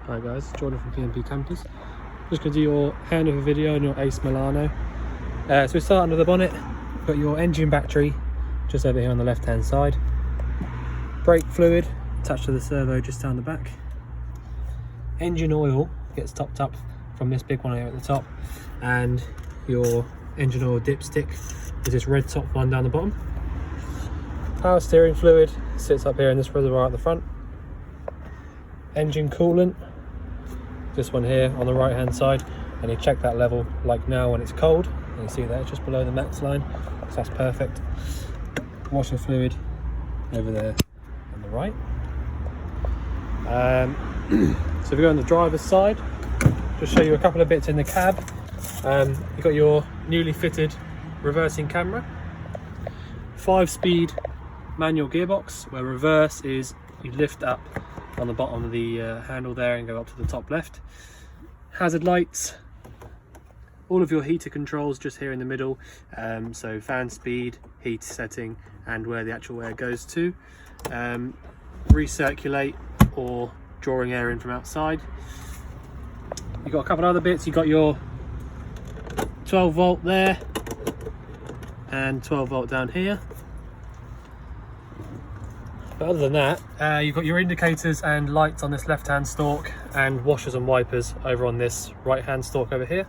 Hi guys, Jordan from P&P Campers. Just going to do your handover video on your Ace Milano. So we start under the bonnet. You've got your engine battery just over here on the left hand side. Brake fluid attached to the servo just down the back. Engine oil gets topped up from this big one here at the top, and your engine oil dipstick is this red top one down the bottom. Power steering fluid sits up here in this reservoir at the front. Engine coolant, this one here on the right hand side, and you check that level like now when it's cold, and you see that it's just below the max line, so that's perfect. Washer fluid over there on the right. So if we go on the driver's side, just show you a couple of bits in the cab. You've got your newly fitted reversing camera, 5-speed manual gearbox, where reverse is you lift up on the bottom of the handle there and go up to the top left. Hazard lights, all of your heater controls just here in the middle, so fan speed, heat setting, and where the actual air goes to. Recirculate or drawing air in from outside. You've got a couple of other bits. You've got your 12 volt there and 12 volt down here. But other than that, you've got your indicators and lights on this left hand stalk, and washers and wipers over on this right hand stalk over here.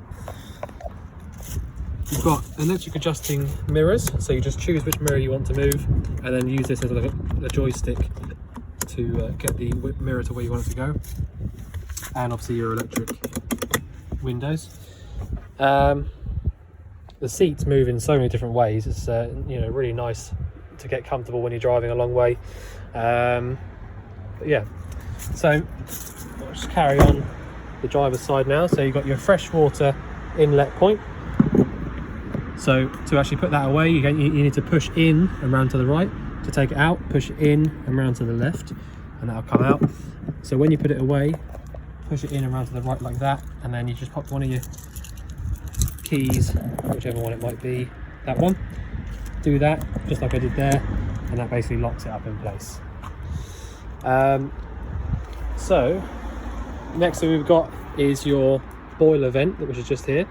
You've got electric adjusting mirrors, so you just choose which mirror you want to move and then use this as like a joystick to get the mirror to where you want it to go. And obviously your electric windows. The seats move in so many different ways. It's really nice to get comfortable when you're driving a long way. But yeah, so I'll just carry on the driver's side now. So you've got your freshwater inlet point. So to actually put that away, you need to push in and round to the right. To take it out, push in and round to the left, and that'll come out. So when you put it away, push it in and round to the right like that, and then you just pop one of your keys, whichever one it might be, that one. Do that just like I did there, and that basically locks it up in place. So next thing we've got is your boiler vent, which is just here.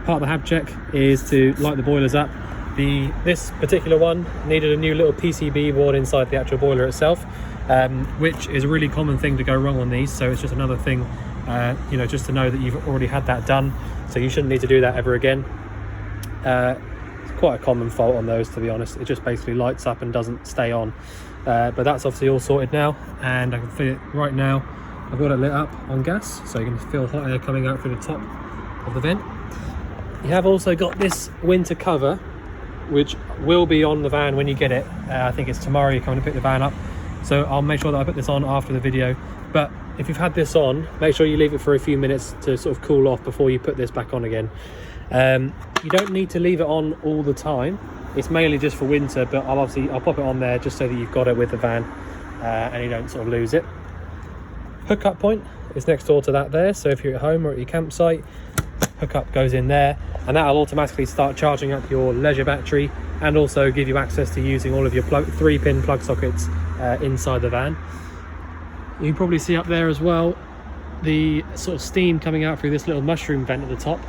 Part of the hab check is to light the boilers up. This particular one needed a new little PCB board inside the actual boiler itself, which is a really common thing to go wrong on these. So it's just another thing, just to know that you've already had that done. So you shouldn't need to do that ever again. It's quite a common fault on those, to be honest. It just basically lights up and doesn't stay on. But that's obviously all sorted now, and I can feel it right now. I've got it lit up on gas, so you can feel hot air coming out through the top of the vent. You have also got this winter cover, which will be on the van when you get it. I think it's tomorrow you're coming to pick the van up, so I'll make sure that I put this on after the video. But if you've had this on, make sure you leave it for a few minutes to sort of cool off before you put this back on again. You don't need to leave it on all the time. It's mainly just for winter, but I'll pop it on there just so that you've got it with the van, and you don't sort of lose it. Hookup point is next door to that there, so if you're at home or at your campsite, hookup goes in there, and that'll automatically start charging up your leisure battery, and also give you access to using all of your 3-pin plug sockets inside the van. You can probably see up there as well the sort of steam coming out through this little mushroom vent at the top.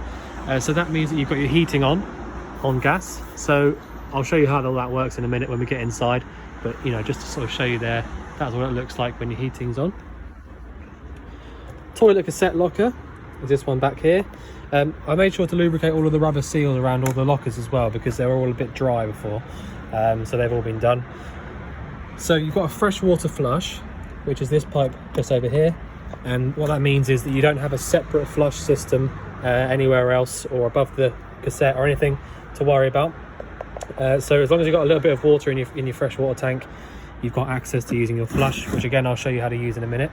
So that means that you've got your heating on gas. So I'll show you how all that works in a minute when we get inside, but just to sort of show you there, that's what it looks like when your heating's on. Toilet cassette locker is this one back here. I made sure to lubricate all of the rubber seals around all the lockers as well, because they were all a bit dry before, so they've all been done. So you've got a freshwater flush, which is this pipe just over here, and what that means is that you don't have a separate flush system anywhere else or above the cassette or anything to worry about. So as long as you've got a little bit of water in your freshwater tank, you've got access to using your flush, which again I'll show you how to use in a minute.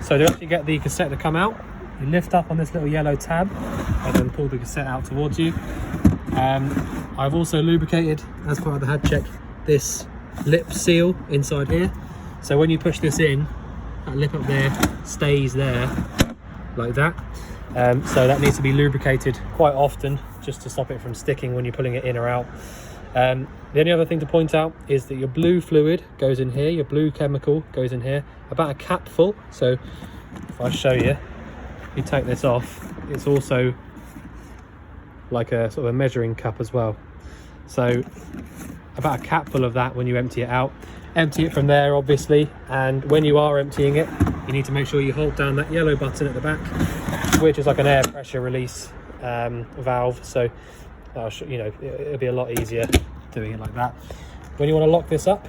So to actually get the cassette to come out, you lift up on this little yellow tab and then pull the cassette out towards you. I've also lubricated, as part of the head check, this lip seal inside here. So when you push this in, that lip up there stays there like that. So that needs to be lubricated quite often just to stop it from sticking when you're pulling it in or out. The only other thing to point out is that your blue fluid goes in here, your blue chemical goes in here, about a cap full. So if I show you, you take this off, it's also like a sort of a measuring cup as well. So about a cap full of that when you empty it out. Empty it from there obviously, and when you are emptying it, you need to make sure you hold down that yellow button at the back, which is like an air pressure release valve. So you know, it'll be a lot easier doing it like that. When you want to lock this up,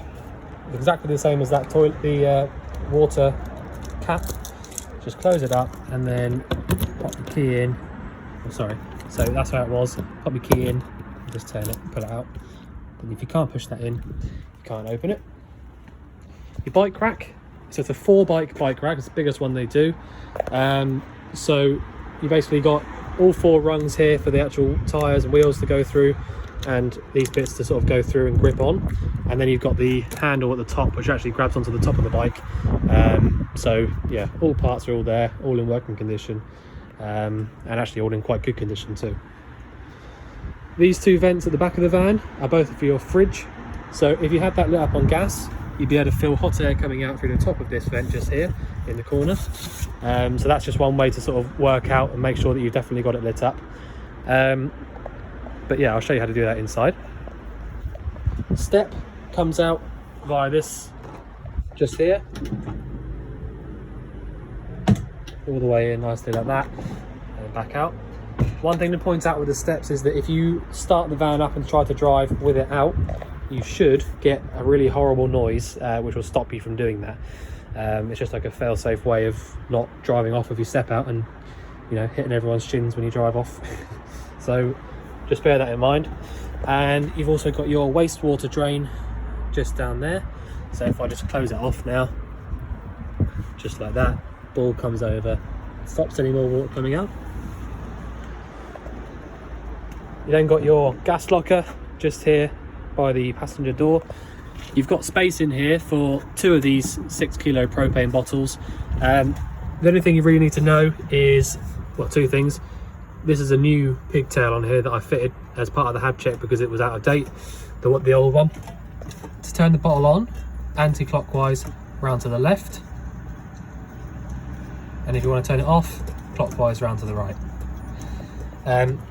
exactly the same as that the water cap, just close it up and then pop the key in. Oh, sorry, so that's how it was. Pop the key in, just turn it, pull it out. And if you can't push that in, you can't open it. Your bike rack, so it's a 4-bike bike rack, it's the biggest one they do. So you basically got all 4 rungs here for the actual tyres and wheels to go through, and these bits to sort of go through and grip on. And then you've got the handle at the top, which actually grabs onto the top of the bike. So yeah, all parts are all there, all in working condition, and actually all in quite good condition too. These 2 vents at the back of the van are both for your fridge. So if you had that lit up on gas, you'd be able to feel hot air coming out through the top of this vent just here in the corner. So that's just one way to sort of work out and make sure that you've definitely got it lit up. But yeah, I'll show you how to do that inside. Step comes out via this just here, all the way in nicely like that, and back out. One thing to point out with the steps is that if you start the van up and try to drive with it out, you should get a really horrible noise, which will stop you from doing that. It's just like a fail-safe way of not driving off if you step out and, you know, hitting everyone's shins when you drive off. So just bear that in mind. And you've also got your wastewater drain just down there. So if I just close it off now, just like that, ball comes over, stops any more water coming out. You then got your gas locker just here by the passenger door. You've got space in here for 2 of these 6 kilo propane bottles. The only thing you really need to know is, well, 2 things. This is a new pigtail on here that I fitted as part of the hab check because it was out of date, the old one. To turn the bottle on, anti-clockwise round to the left, and if you want to turn it off, clockwise round to the right.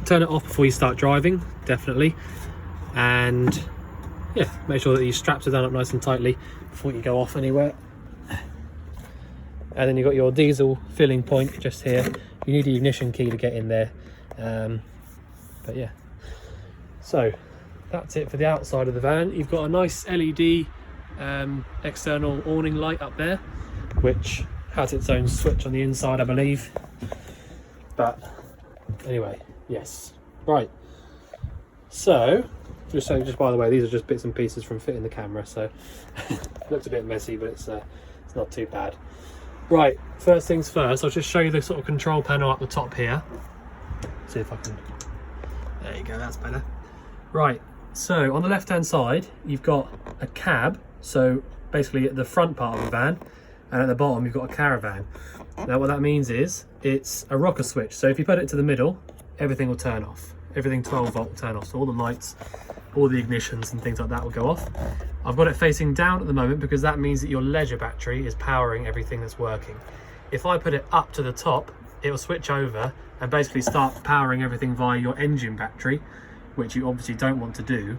Turn it off before you start driving, definitely, and yeah, make sure that your straps are done up nice and tightly before you go off anywhere. And then you've got your diesel filling point just here. You need the ignition key to get in there, but yeah, so that's it for the outside of the van. You've got a nice LED external awning light up there, which has its own switch on the inside, I believe. But anyway, yes, right. So just by the way, these are just bits and pieces from fitting the camera, so it looks a bit messy, but it's not too bad. Right, first things first, I'll just show you the sort of control panel up the top here. See if I can, there you go, that's better. Right, so on the left hand side, you've got a cab, so basically at the front part of the van, and at the bottom you've got a caravan. Now what that means is, it's a rocker switch, so if you put it to the middle, everything will turn off. Everything 12 volt will turn off, so all the lights, all the ignitions and things like that will go off. I've got it facing down at the moment because that means that your leisure battery is powering everything that's working. If I put it up to the top, it will switch over and basically start powering everything via your engine battery, which you obviously don't want to do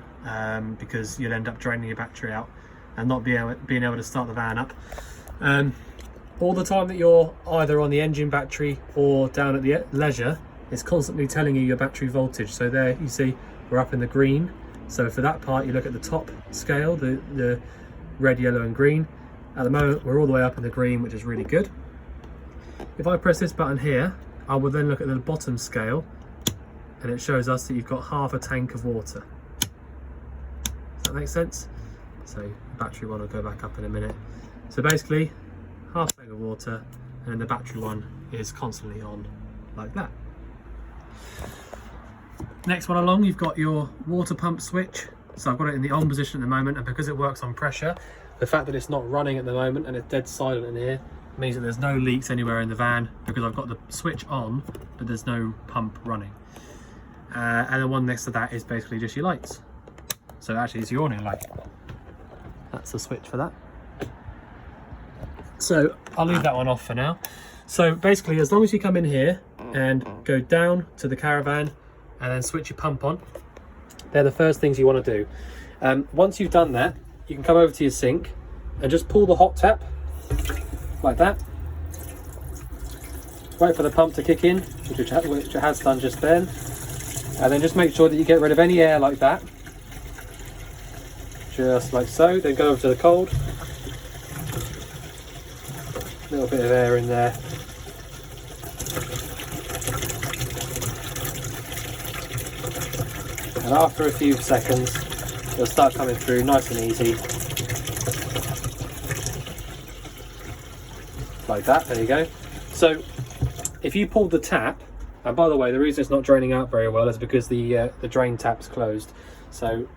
because you'll end up draining your battery out and not being able to start the van up. All the time that you're either on the engine battery or down at the leisure, it's constantly telling you your battery voltage. So there you see we're up in the green. So for that part, you look at the top scale, the red, yellow and green. At the moment, we're all the way up in the green, which is really good. If I press this button here, I will then look at the bottom scale and it shows us that you've got half a tank of water. Does that make sense? So the battery one will go back up in a minute. So basically, half a tank of water, and then the battery one is constantly on like that. Next one along, you've got your water pump switch. So I've got it in the on position at the moment, and because it works on pressure, the fact that it's not running at the moment and it's dead silent in here means that there's no leaks anywhere in the van because I've got the switch on, but there's no pump running. And the one next to that is basically just your lights. So actually it's the awning light. That's the switch for that. So I'll leave that one off for now. So basically, as long as you come in here and go down to the caravan and then switch your pump on, they're the first things you want to do. Once you've done that, you can come over to your sink and just pull the hot tap like that. Wait for the pump to kick in, which it has done just then. And then just make sure that you get rid of any air like that. Just like so. Then go over to the cold. A little bit of air in there. And after a few seconds, it'll start coming through nice and easy. Like that, there you go. So if you pulled the tap, and by the way, the reason it's not draining out very well is because the drain tap's closed. So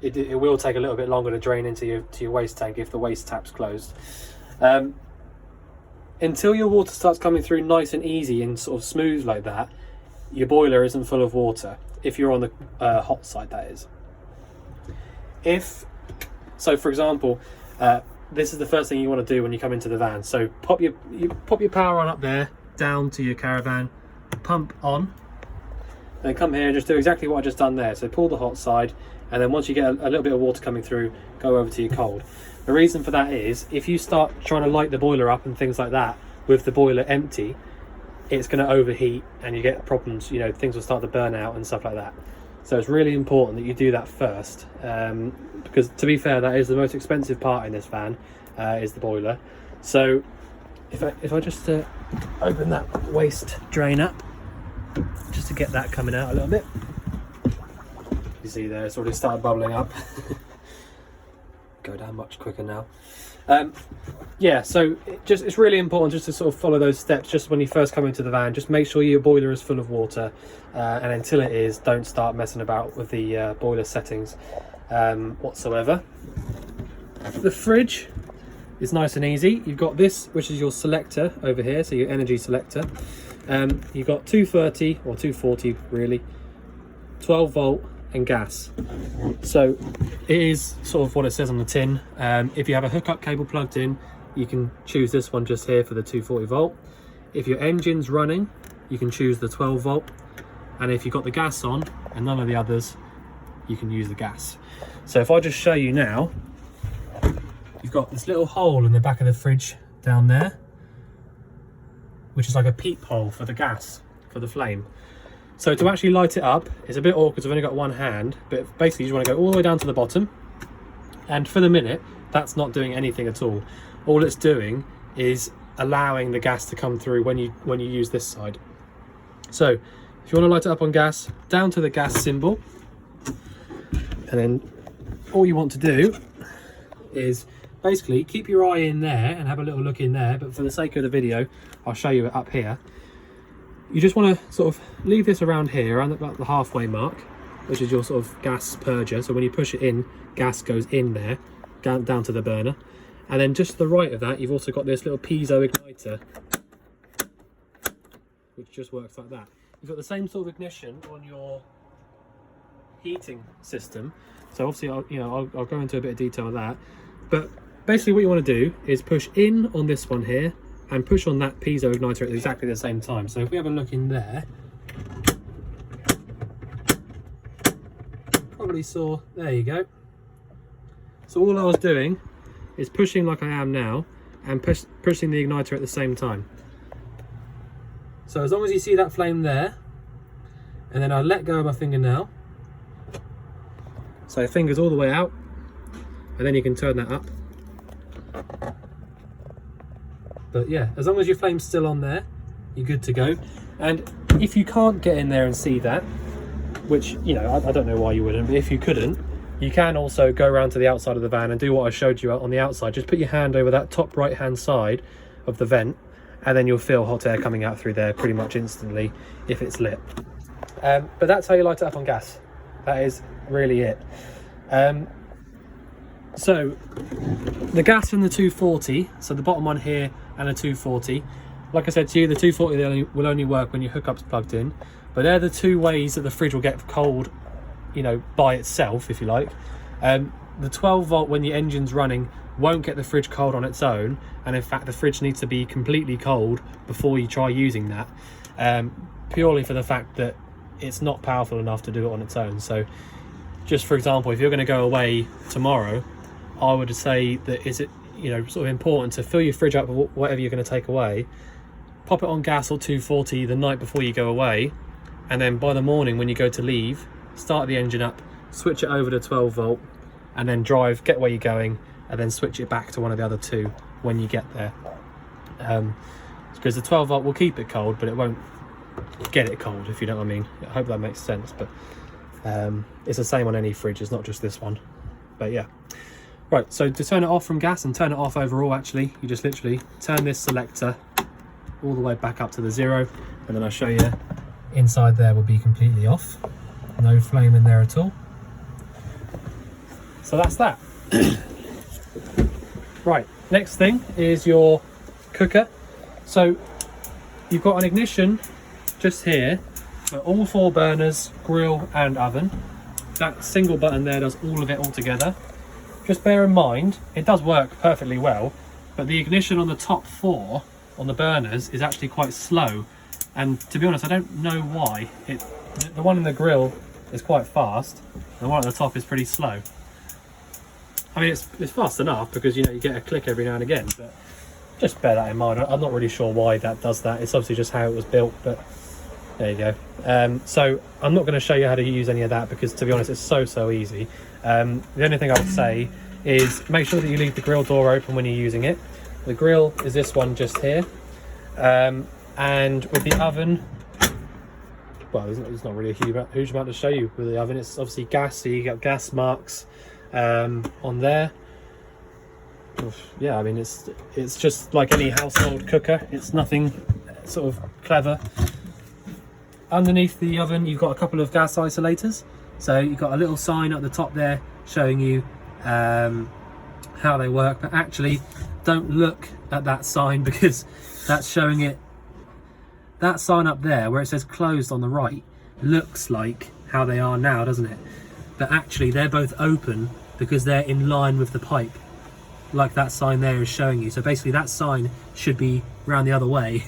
it will take a little bit longer to drain into your waste tank if the waste tap's closed. Until your water starts coming through nice and easy and sort of smooth like that, your boiler isn't full of water. If you're on the hot side, that is. So for example, this is the first thing you want to do when you come into the van. So pop your power on up there, down to your caravan, pump on, then come here and just do exactly what I just done there. So pull the hot side, and then once you get a little bit of water coming through, go over to your cold. The reason for that is if you start trying to light the boiler up and things like that with the boiler empty, it's going to overheat and you get problems, you know, things will start to burn out and stuff like that. So it's really important that you do that first, because to be fair, that is the most expensive part in this van, is the boiler. So if I just open that waste drain up, just to get that coming out a little bit. You see there, it's already started bubbling up. Go down much quicker now. Yeah, so it's really important just to sort of follow those steps just when you first come into the van. Just make sure your boiler is full of water, and until it is, don't start messing about with the boiler settings whatsoever. The fridge is nice and easy. You've got this, which is your selector over here, so your energy selector. You've got 230 or 240 really, 12 volt and gas. So it is sort of what it says on the tin. If you have a hookup cable plugged in, you can choose this one just here for the 240 volt. If your engine's running, you can choose the 12 volt. And if you've got the gas on and none of the others, you can use the gas. So if I just show you now, you've got this little hole in the back of the fridge down there, which is like a peephole for the gas, for the flame. So to actually light it up, it's a bit awkward because I've only got one hand, but basically you just want to go all the way down to the bottom, and for the minute that's not doing anything at all. All it's doing is allowing the gas to come through when you use this side. So if you want to light it up on gas, down to the gas symbol, and then all you want to do is basically keep your eye in there and have a little look in there, but for the sake of the video I'll show you it up here. You just want to sort of leave this around here, around about the halfway mark, which is your sort of gas purger. So when you push it in, gas goes in there, down to the burner. And then just to the right of that, you've also got this little piezo igniter, which just works like that. You've got the same sort of ignition on your heating system. So obviously, I'll go into a bit of detail of that. But basically what you want to do is push in on this one here, and push on that piezo igniter at exactly the same time. So if we have a look in there, probably saw, there you go. So all I was doing is pushing like I am now, and pushing the igniter at the same time. So as long as you see that flame there, and then I let go of my finger now, so fingers all the way out, and then you can turn that up. But yeah, as long as your flame's still on there, you're good to go. And if you can't get in there and see that, which, you know, I don't know why you wouldn't, but if you couldn't, you can also go around to the outside of the van and do what I showed you on the outside. Just put your hand over that top right hand side of the vent, and then you'll feel hot air coming out through there pretty much instantly if it's lit. But that's how you light it up on gas. That is really it. So the gas and the 240, so the bottom one here and a 240, like I said to you, the 240 will only work when your hookup's plugged in, but they're the two ways that the fridge will get cold, you know, by itself, if you like. The 12 volt when the engine's running won't get the fridge cold on its own, and in fact the fridge needs to be completely cold before you try using that, purely for the fact that it's not powerful enough to do it on its own. So just for example, if you're going to go away tomorrow, I would say that is it, you know, sort of important to fill your fridge up with whatever you're going to take away, pop it on gas or 240 the night before you go away, and then by the morning when you go to leave, start the engine up, switch it over to 12 volt, and then drive, get where you're going, and then switch it back to one of the other two when you get there. Because the 12 volt will keep it cold, but it won't get it cold, if you know what I mean. I hope that makes sense, but it's the same on any fridge, it's not just this one. But yeah. Right, so to turn it off from gas and turn it off overall, actually, you just literally turn this selector all the way back up to the 0, and then I'll show you inside there will be completely off. No flame in there at all. So that's that. Right, next thing is your cooker. So you've got an ignition just here for all 4 burners, grill and oven. That single button there does all of it all together. Just bear in mind, it does work perfectly well, but the ignition on the top 4 on the burners is actually quite slow. And to be honest, I don't know why. The one in the grill is quite fast, and the one at the top is pretty slow. I mean, it's fast enough because, you know, you get a click every now and again, but just bear that in mind. I'm not really sure why that does that. It's obviously just how it was built, but there you go. So I'm not going to show you how to use any of that because, to be honest, it's so easy. The only thing I would say is make sure that you leave the grill door open when you're using it. The grill is this one just here, and with the oven, well, there's not really a huge amount to show you with the oven. It's obviously gas, so you get gas marks on there. Yeah, I mean, it's just like any household cooker. It's nothing sort of clever. Underneath the oven, you've got a couple of gas isolators. So you've got a little sign at the top there showing you how they work, but actually don't look at that sign because that's showing it. That sign up there where it says closed on the right looks like how they are now, doesn't it? But actually they're both open because they're in line with the pipe, like that sign there is showing you. So basically that sign should be round the other way.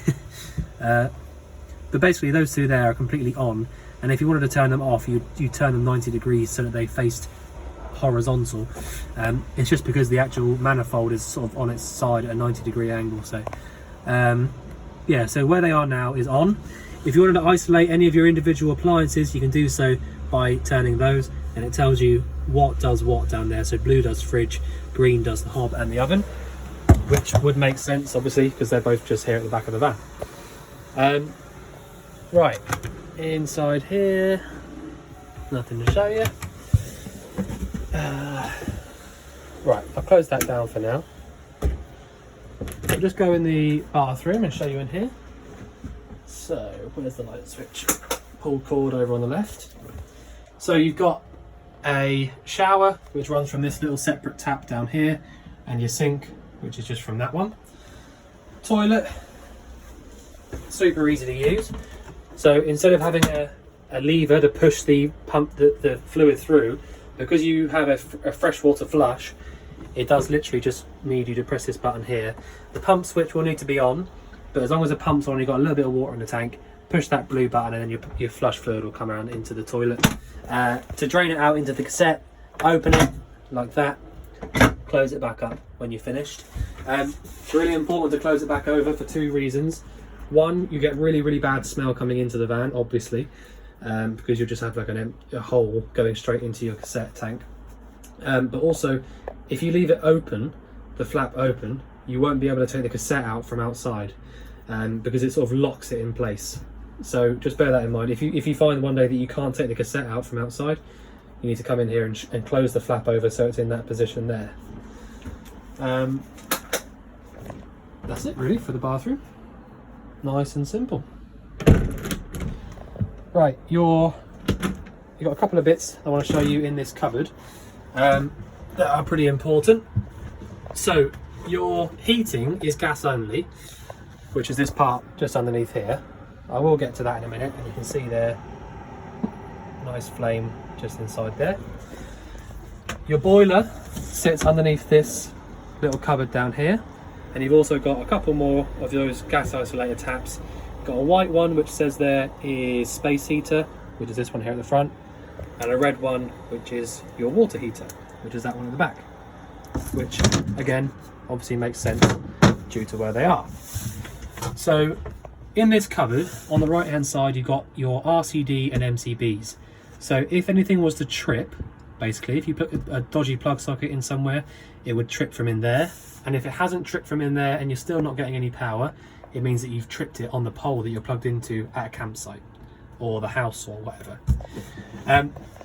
But basically those two there are completely on, and if you wanted to turn them off, you turn them 90 degrees so that they faced horizontal. It's just because the actual manifold is sort of on its side at a 90-degree angle. So yeah, so where they are now is on. If you wanted to isolate any of your individual appliances, you can do so by turning those, and it tells you what does what down there. So blue does fridge, green does the hob and the oven, which would make sense obviously because they're both just here at the back of the van. Right, inside here, nothing to show you. Right, I'll close that down for now. I'll just go in the bathroom and show you in here. So, where's the light switch? Pull cord over on the left. So you've got a shower, which runs from this little separate tap down here, and your sink, which is just from that one. Toilet, super easy to use. So instead of having a lever to push the pump the fluid through, because you have a freshwater flush, it does literally just need you to press this button here. The pump switch will need to be on, but as long as the pump's on, you've got a little bit of water in the tank, push that blue button and then your flush fluid will come around into the toilet. To drain it out into the cassette, open it like that, close it back up when you're finished. It's really important to close it back over for 2 reasons. One, you get really bad smell coming into the van, obviously, because you'll just have like a hole going straight into your cassette tank. But also, if you leave it open, the flap open, you won't be able to take the cassette out from outside, because it sort of locks it in place. So just bear that in mind. If you find one day that you can't take the cassette out from outside, you need to come in here and close the flap over so it's in that position there. That's it really for the bathroom. Nice and simple. Right, you've got a couple of bits I want to show you in this cupboard that are pretty important. So your heating is gas only, which is this part just underneath here. I will get to that in a minute, and you can see there, nice flame just inside there. your boiler sits underneath this little cupboard down here, and you've also got a couple more of those gas isolator taps. Got a white one which says there is space heater, which is this one here at the front, and a red one which is your water heater, which is that one at the back, which again obviously makes sense due to where they are. So in this cupboard on the right hand side you've got your RCD and MCBs. So if anything was to trip, basically if you put a dodgy plug socket in somewhere, it would trip from in there, and if it hasn't tripped from in there and you're still not getting any power, it means that you've tripped it on the pole that you're plugged into at a campsite or the house or whatever.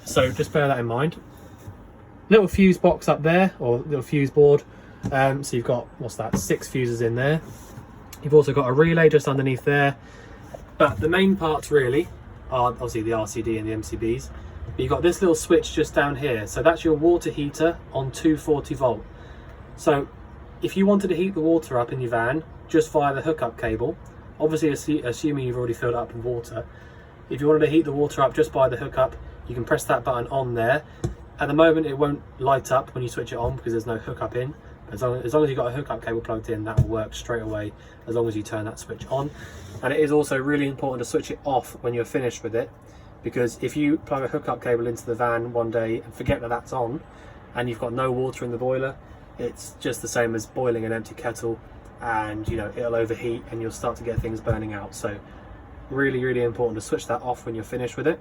So just bear that in mind. Little fuse box up there, or little fuse board. So you've got, what's that, 6 fuses in there. You've also got a relay just underneath there. But the main parts really are obviously the RCD and the MCBs. But you've got this little switch just down here. So that's your water heater on 240 volt. So if you wanted to heat the water up in your van just via the hookup cable, obviously assuming you've already filled it up with water, if you wanted to heat the water up just by the hookup, you can press that button on there. At the moment it won't light up when you switch it on because there's no hookup in. As long as you've got a hookup cable plugged in, that will work straight away as long as you turn that switch on. And it is also really important to switch it off when you're finished with it, because if you plug a hookup cable into the van one day and forget that that's on and you've got no water in the boiler, it's just the same as boiling an empty kettle, and you know it'll overheat and you'll start to get things burning out. So really important to switch that off when you're finished with it.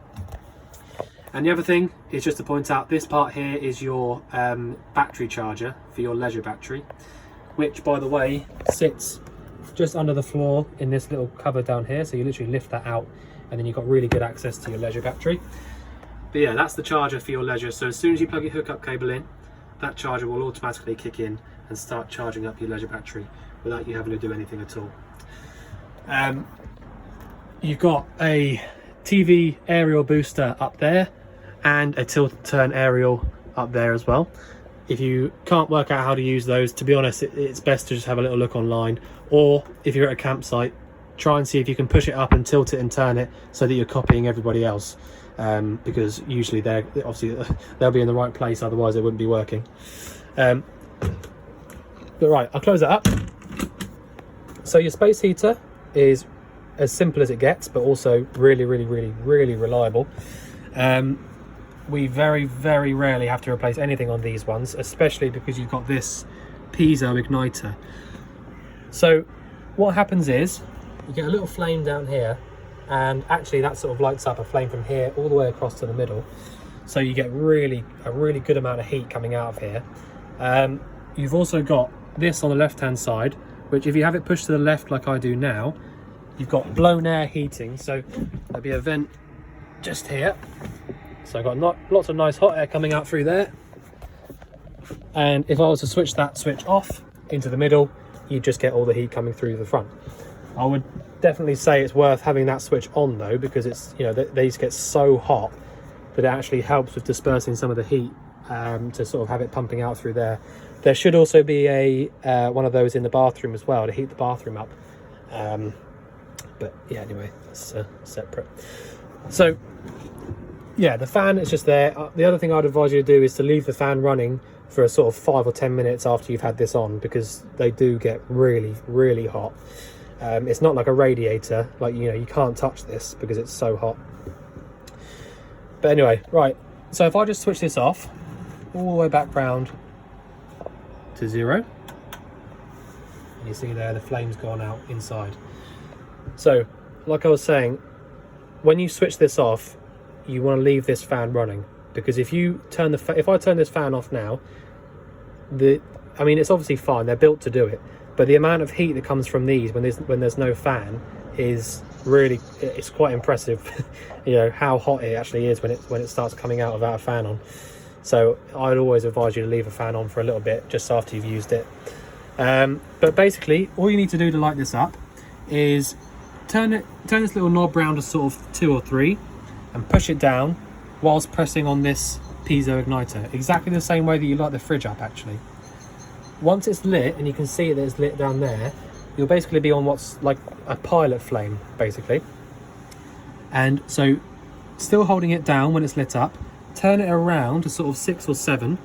And the other thing is just to point out, this part here is your battery charger for your leisure battery, which by the way sits just under the floor in this little cupboard down here. So you literally lift that out and then you've got really good access to your leisure battery. But yeah, that's the charger for your leisure. So as soon as you plug your hookup cable in, that charger will automatically kick in and start charging up your leisure battery without you having to do anything at all. You've got a TV aerial booster up there and a tilt turn aerial up there as well. If you can't work out how to use those, to be honest, it's best to just have a little look online, or if you're at a campsite, try and see if you can push it up and tilt it and turn it so that you're copying everybody else, because usually they'll be in the right place, otherwise it wouldn't be working. But right, I'll close that up. So your space heater is as simple as it gets, but also really reliable. We very rarely have to replace anything on these ones, especially because you've got this piezo igniter. So what happens is you get a little flame down here, and actually that sort of lights up a flame from here all the way across to the middle, so you get a really good amount of heat coming out of here. You've also got this on the left hand side, which if you have it pushed to the left like I do now, you've got blown air heating. So there'll be a vent just here, so I've got lots of nice hot air coming out through there. And if I was to switch that switch off into the middle, you just get all the heat coming through the front. I would definitely say it's worth having that switch on though, because it's, you know, these get so hot that it actually helps with dispersing some of the heat, to sort of have it pumping out through there. There should also be a one of those in the bathroom as well to heat the bathroom up. But yeah, anyway, that's separate. So yeah, the fan is just there. The other thing I'd advise you to do is to leave the fan running for a sort of 5 or 10 minutes after you've had this on, because they do get really hot. It's not like a radiator, like, you know, you can't touch this because it's so hot. But anyway, right, so if I just switch this off all the way back round to 0, you see there the flame's gone out inside. So like I was saying, when you switch this off, you want to leave this fan running, because if you turn if I turn this fan off now, I mean, it's obviously fine, they're built to do it, but the amount of heat that comes from these when there's no fan is it's quite impressive. You know how hot it actually is when it starts coming out without a fan on. So I'd always advise you to leave a fan on for a little bit just after you've used it. But basically all you need to do to light this up is turn this little knob round to sort of 2 or 3 and push it down whilst pressing on this piezo igniter, exactly the same way that you light the fridge up actually. Once it's lit, and you can see that it's lit down there, you'll basically be on what's like a pilot flame basically. And so still holding it down when it's lit up, turn it around to sort of 6 or 7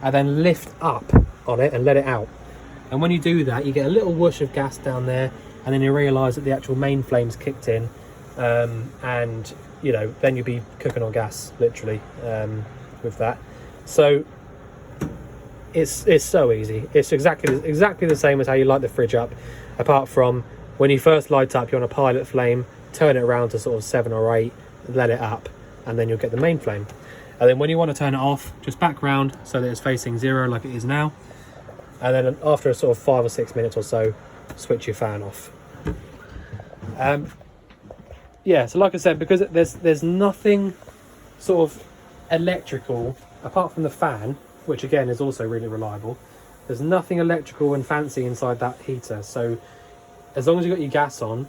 and then lift up on it and let it out. And when you do that, you get a little whoosh of gas down there, and then you realise that the actual main flame's kicked in, and you know, then you'll be cooking on gas literally with that. So it's so easy. It's exactly the same as how you light the fridge up, apart from when you first light up, you're on a pilot flame, turn it around to sort of 7 or 8, let it up, and then you'll get the main flame. And then when you want to turn it off, just back round so that it's facing 0 like it is now, and then after a sort of 5 or 6 minutes or so, switch your fan off. Yeah, so like I said, because there's nothing sort of electrical apart from the fan, which again is also really reliable. There's nothing electrical and fancy inside that heater, so as long as you've got your gas on,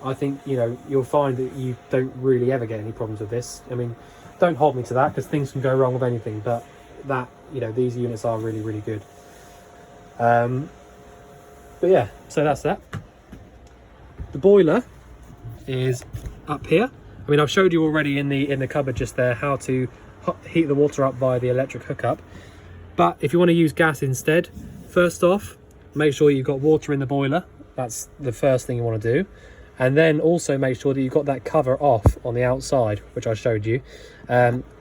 I think, you know, you'll find that you don't really ever get any problems with this. I mean, don't hold me to that, because things can go wrong with anything, but that, you know, these units are really, really good. But yeah, so that's that. The boiler is up here. I mean, I've showed you already in the cupboard just there how to heat the water up via the electric hookup. But if you want to use gas instead, first off, make sure you've got water in the boiler. That's the first thing you want to do. And then also make sure that you've got that cover off on the outside, which I showed you.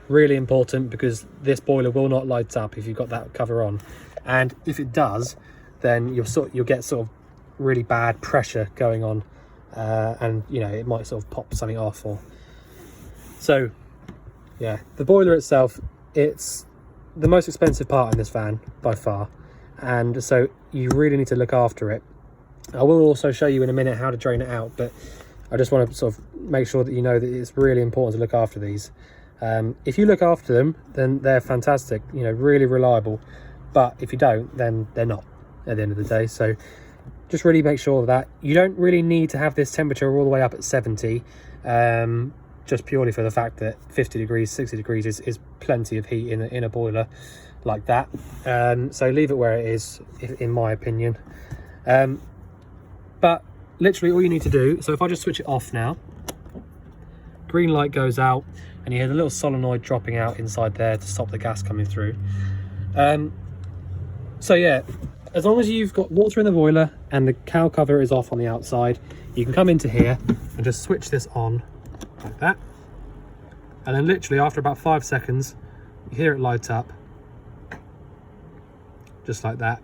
Really important, because this boiler will not light up if you've got that cover on. And if it does, then you'll get sort of really bad pressure going on, and you know, it might sort of pop something off. Or so yeah, the boiler itself, it's the most expensive part in this van by far, and so you really need to look after it. I will also show you in a minute how to drain it out, but I just want to sort of make sure that you know that it's really important to look after these. If you look after them, then they're fantastic, you know, really reliable. But if you don't, then they're not at the end of the day. So just really make sure that you don't really need to have this temperature all the way up at 70, just purely for the fact that 50 degrees, 60 degrees is plenty of heat in a boiler like that. So leave it where it is, in my opinion. But literally all you need to do, so if I just switch it off now, green light goes out, and you hear the little solenoid dropping out inside there to stop the gas coming through. So yeah, as long as you've got water in the boiler and the cow cover is off on the outside, you can come into here and just switch this on like that. And then literally after about 5 seconds, you hear it light up, just like that.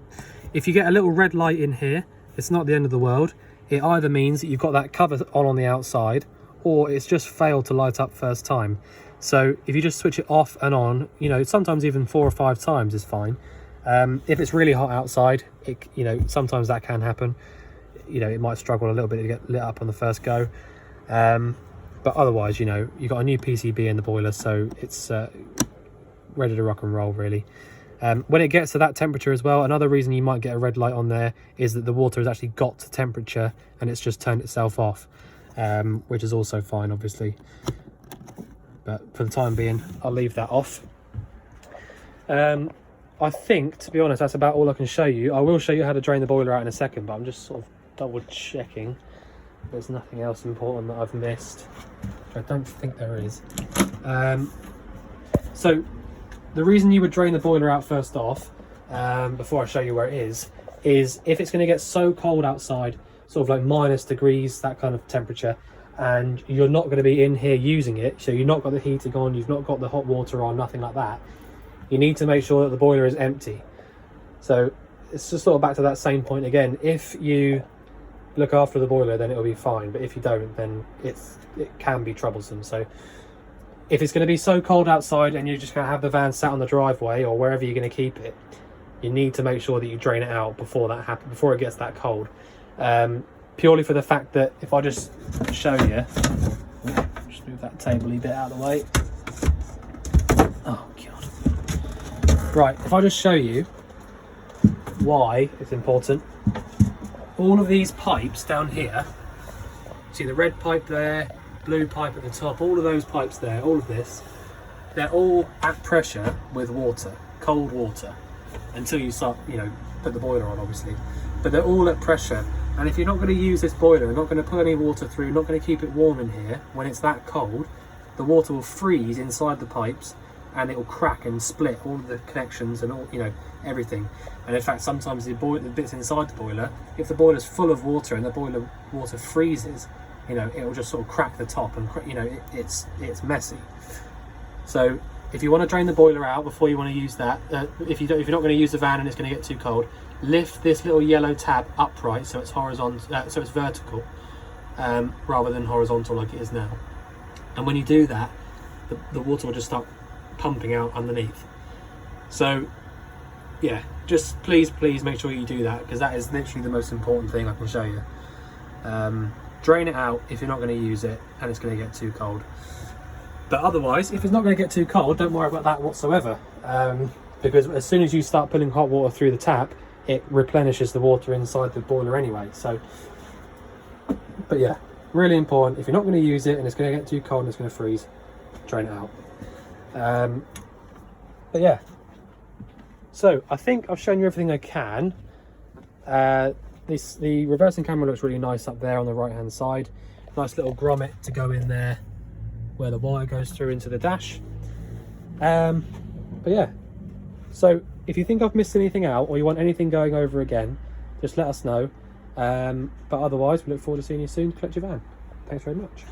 If you get a little red light in here, it's not the end of the world. It either means that you've got that cover on the outside, or it's just failed to light up first time. So if you just switch it off and on, you know, sometimes even 4 or 5 times is fine. If it's really hot outside, you know, sometimes that can happen. You know, it might struggle a little bit to get lit up on the first go. But otherwise, you know, you've got a new PCB in the boiler, so it's ready to rock and roll, really. When it gets to that temperature as well, another reason you might get a red light on there is that the water has actually got to temperature and it's just turned itself off, which is also fine, obviously. But for the time being, I'll leave that off. I think, to be honest, that's about all I can show you. I will show you how to drain the boiler out in a second, but I'm just sort of double checking there's nothing else important that I've missed, which I don't think there is. So the reason you would drain the boiler out first off, before I show you where it is if it's going to get so cold outside, sort of like -degrees, that kind of temperature, and you're not going to be in here using it, so you've not got the heating on, you've not got the hot water on, nothing like that, you need to make sure that the boiler is empty. So it's just sort of back to that same point again. If you look after the boiler, then it'll be fine, but if you don't, then it can be troublesome. So if it's going to be so cold outside and you're just going to have the van sat on the driveway or wherever you're going to keep it, you need to make sure that you drain it out before that happens, before it gets that cold. Purely for the fact that if I just show you, just move that table-y bit out of the way. Oh god. Right, if I just show you why it's important, all of these pipes down here, see the red pipe there, blue pipe at the top, all of those pipes there, all of this, they're all at pressure with water, cold water, until you start, you know, put the boiler on, obviously. But they're all at pressure, and if you're not going to use this boiler, not going to put any water through, not going to keep it warm in here, when it's that cold, the water will freeze inside the pipes, and it will crack and split all of the connections and all, you know, everything. And in fact, sometimes the bits inside the boiler, if the boiler's full of water and the boiler water freezes, you know, it will just sort of crack the top, and you know, it's messy. So if you want to drain the boiler out before you want to use that, if you're not going to use the van and it's going to get too cold, lift this little yellow tab upright so it's horizontal, so it's vertical, rather than horizontal like it is now. And when you do that, the water will just start pumping out underneath. So yeah, just please make sure you do that, because that is literally the most important thing I can show you. Drain it out if you're not going to use it and it's going to get too cold. But otherwise, if it's not going to get too cold, don't worry about that whatsoever, because as soon as you start pulling hot water through the tap, it replenishes the water inside the boiler anyway. So, but yeah, really important. If you're not going to use it and it's going to get too cold and it's going to freeze, drain it out. But yeah, so I think I've shown you everything I can. The reversing camera looks really nice up there on the right hand side. Nice little grommet to go in there where the wire goes through into the dash. But yeah, so if you think I've missed anything out or you want anything going over again, just let us know. But otherwise, we look forward to seeing you soon to collect your van. Thanks very much.